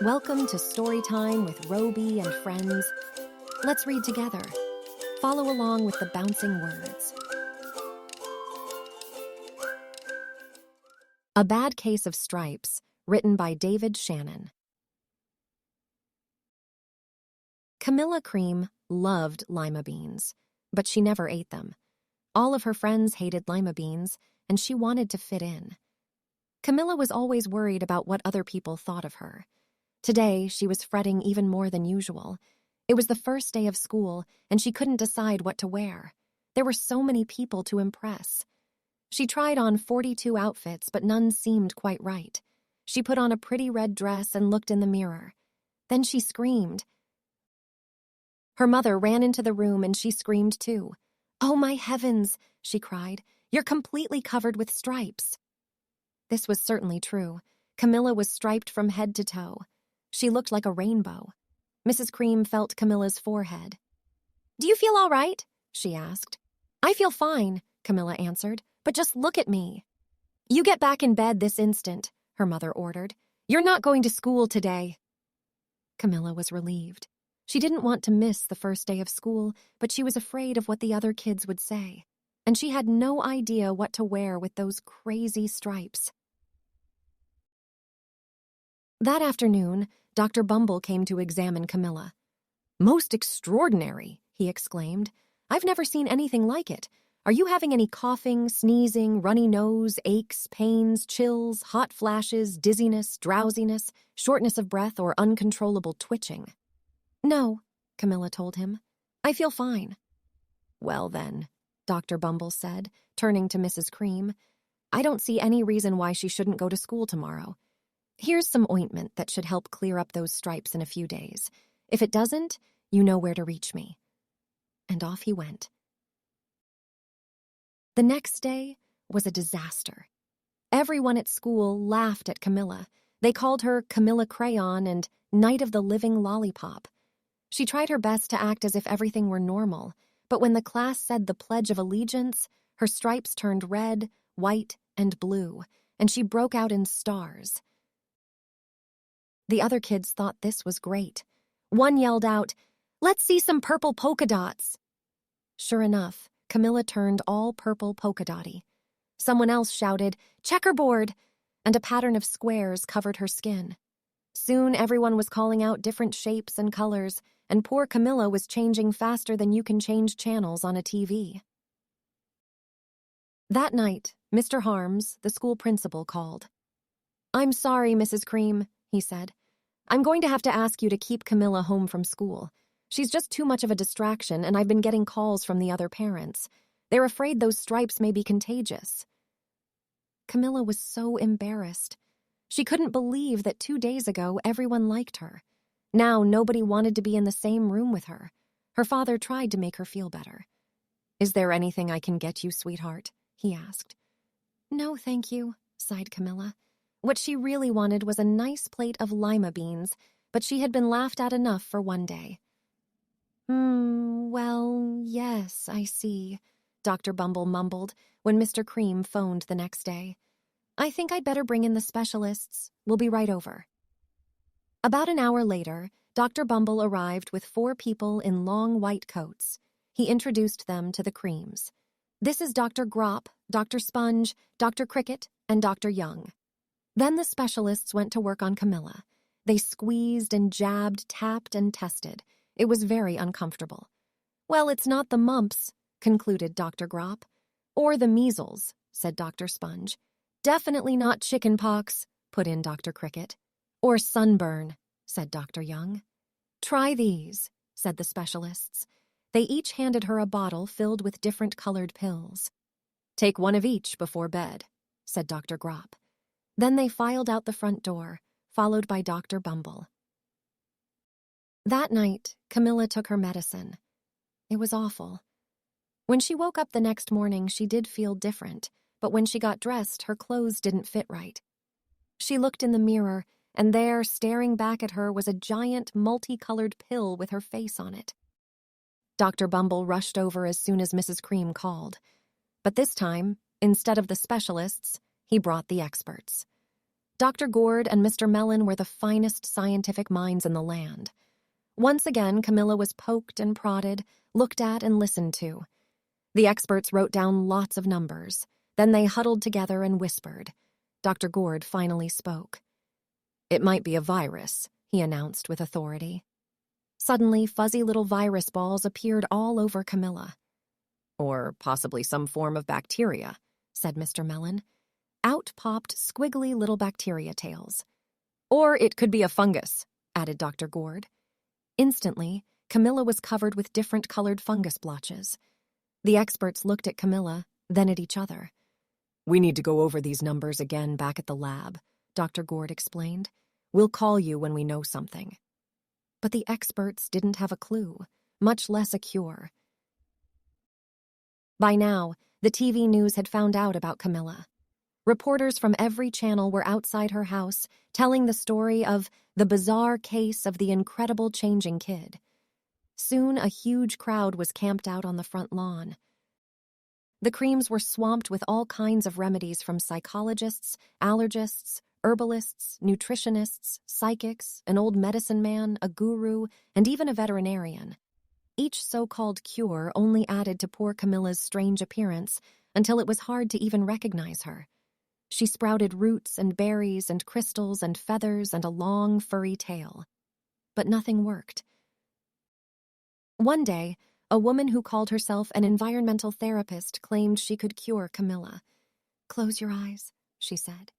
Welcome to Storytime with Rowbee and friends. Let's read together. Follow along with the bouncing words. A Bad Case of Stripes, written by David Shannon. Camilla Cream loved lima beans, but she never ate them. All of her friends hated lima beans, and she wanted to fit in. Camilla was always worried about what other people thought of her. Today, she was fretting even more than usual. It was the first day of school, and she couldn't decide what to wear. There were so many people to impress. She tried on 42 outfits, but none seemed quite right. She put on a pretty red dress and looked in the mirror. Then she screamed. Her mother ran into the room and she screamed too. "Oh, my heavens," she cried. "You're completely covered with stripes." This was certainly true. Camilla was striped from head to toe. She looked like a rainbow. Mrs. Cream felt Camilla's forehead. "Do you feel all right?" she asked. "I feel fine," Camilla answered, "but just look at me." "You get back in bed this instant," her mother ordered. "You're not going to school today." Camilla was relieved. She didn't want to miss the first day of school, but she was afraid of what the other kids would say. And she had no idea what to wear with those crazy stripes. That afternoon, Dr. Bumble came to examine Camilla. "Most extraordinary," he exclaimed. "I've never seen anything like it. Are you having any coughing, sneezing, runny nose, aches, pains, chills, hot flashes, dizziness, drowsiness, shortness of breath, or uncontrollable twitching?" "No," Camilla told him. "I feel fine." "Well then," Dr. Bumble said, turning to Mrs. Cream, "I don't see any reason why she shouldn't go to school tomorrow. Here's some ointment that should help clear up those stripes in a few days. If it doesn't, you know where to reach me." And off he went. The next day was a disaster. Everyone at school laughed at Camilla. They called her Camilla Crayon and Night of the Living Lollipop. She tried her best to act as if everything were normal, but when the class said the Pledge of Allegiance, her stripes turned red, white, and blue, and she broke out in stars. The other kids thought this was great. One yelled out, "Let's see some purple polka dots." Sure enough, Camilla turned all purple polka dotty. Someone else shouted, "Checkerboard!" and a pattern of squares covered her skin. Soon everyone was calling out different shapes and colors, and poor Camilla was changing faster than you can change channels on a TV. That night, Mr. Harms, the school principal, called. "I'm sorry, Mrs. Cream," he said. "I'm going to have to ask you to keep Camilla home from school. She's just too much of a distraction, and I've been getting calls from the other parents. They're afraid those stripes may be contagious." Camilla was so embarrassed. She couldn't believe that 2 days ago everyone liked her. Now nobody wanted to be in the same room with her. Her father tried to make her feel better. "Is there anything I can get you, sweetheart?" he asked. "No, thank you," sighed Camilla. What she really wanted was a nice plate of lima beans, but she had been laughed at enough for one day. Well, yes, I see," Dr. Bumble mumbled when Mr. Cream phoned the next day. "I think I'd better bring in the specialists. We'll be right over." About an hour later, Dr. Bumble arrived with 4 people in long white coats. He introduced them to the Creams. "This is Dr. Grop, Dr. Sponge, Dr. Cricket, and Dr. Young." Then the specialists went to work on Camilla. They squeezed and jabbed, tapped and tested. It was very uncomfortable. "Well, it's not the mumps," concluded Dr. Grop. "Or the measles," said Dr. Sponge. "Definitely not chicken pox," put in Dr. Cricket. "Or sunburn," said Dr. Young. "Try these," said the specialists. They each handed her a bottle filled with different colored pills. "Take one of each before bed," said Dr. Grop. Then they filed out the front door, followed by Dr. Bumble. That night, Camilla took her medicine. It was awful. When she woke up the next morning, she did feel different, but when she got dressed, her clothes didn't fit right. She looked in the mirror, and there, staring back at her, was a giant, multicolored pill with her face on it. Dr. Bumble rushed over as soon as Mrs. Cream called. But this time, instead of the specialists, he brought the experts. Dr. Gourd and Mr. Mellon were the finest scientific minds in the land. Once again, Camilla was poked and prodded, looked at and listened to. The experts wrote down lots of numbers. Then they huddled together and whispered. Dr. Gourd finally spoke. "It might be a virus," he announced with authority. Suddenly, fuzzy little virus balls appeared all over Camilla. "Or possibly some form of bacteria," said Mr. Mellon. Out popped squiggly little bacteria tails. "Or it could be a fungus," added Dr. Gourd. Instantly, Camilla was covered with different colored fungus blotches. The experts looked at Camilla, then at each other. "We need to go over these numbers again back at the lab," Dr. Gourd explained. "We'll call you when we know something." But the experts didn't have a clue, much less a cure. By now, the TV news had found out about Camilla. Reporters from every channel were outside her house, telling the story of the bizarre case of the incredible changing kid. Soon, a huge crowd was camped out on the front lawn. The Creams were swamped with all kinds of remedies from psychologists, allergists, herbalists, nutritionists, psychics, an old medicine man, a guru, and even a veterinarian. Each so-called cure only added to poor Camilla's strange appearance until it was hard to even recognize her. She sprouted roots and berries and crystals and feathers and a long, furry tail. But nothing worked. One day, a woman who called herself an environmental therapist claimed she could cure Camilla. "Close your eyes," she said.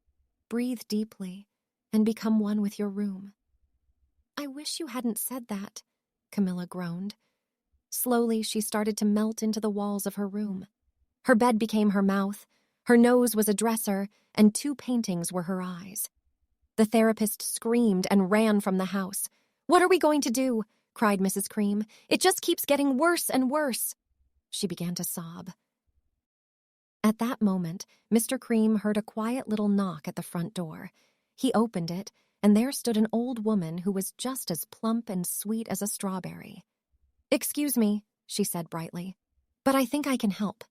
"Breathe deeply and become one with your room." "I wish you hadn't said that," Camilla groaned. Slowly, she started to melt into the walls of her room. Her bed became her mouth, her nose was a dresser, and 2 paintings were her eyes. The therapist screamed and ran from the house. "What are we going to do?" cried Mrs. Cream. "It just keeps getting worse and worse." She began to sob. At that moment, Mr. Cream heard a quiet little knock at the front door. He opened it, and there stood an old woman who was just as plump and sweet as a strawberry. "Excuse me," she said brightly, "but I think I can help."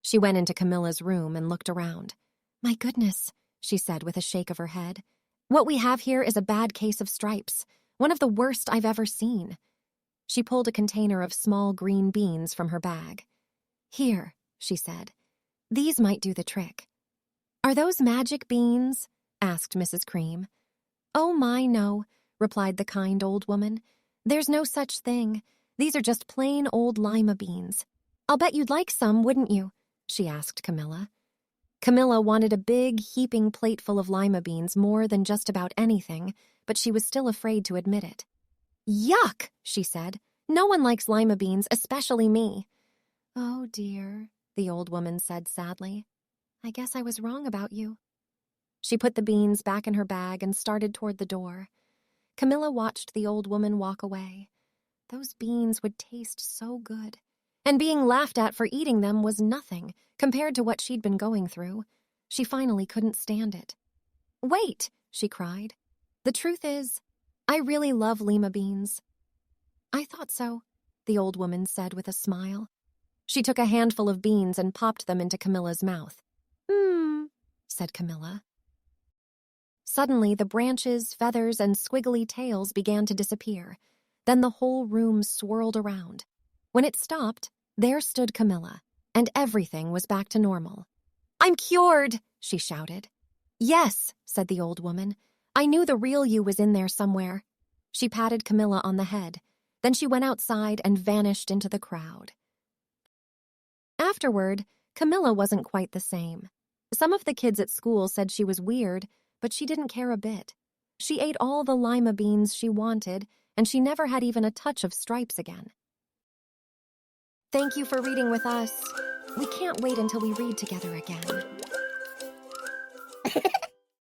She went into Camilla's room and looked around. "My goodness," she said with a shake of her head. "What we have here is a bad case of stripes, one of the worst I've ever seen." She pulled a container of small green beans from her bag. "Here," she said. "These might do the trick." "Are those magic beans?" asked Mrs. Cream. "Oh my, no," replied the kind old woman. "There's no such thing. These are just plain old lima beans. I'll bet you'd like some, wouldn't you?" she asked Camilla. Camilla wanted a big, heaping plateful of lima beans more than just about anything, but she was still afraid to admit it. "Yuck," she said. "No one likes lima beans, especially me." "Oh dear," the old woman said sadly. "I guess I was wrong about you." She put the beans back in her bag and started toward the door. Camilla watched the old woman walk away. Those beans would taste so good. And being laughed at for eating them was nothing compared to what she'd been going through. She finally couldn't stand it. "Wait," she cried. "The truth is, I really love lima beans." "I thought so," the old woman said with a smile. She took a handful of beans and popped them into Camilla's mouth. "Mmm," said Camilla. Suddenly, the branches, feathers, and squiggly tails began to disappear. Then the whole room swirled around. When it stopped, there stood Camilla, and everything was back to normal. "I'm cured!" she shouted. "Yes," said the old woman. "I knew the real you was in there somewhere." She patted Camilla on the head. Then she went outside and vanished into the crowd. Afterward, Camilla wasn't quite the same. Some of the kids at school said she was weird, but she didn't care a bit. She ate all the lima beans she wanted, and she never had even a touch of stripes again. Thank you for reading with us. We can't wait until we read together again.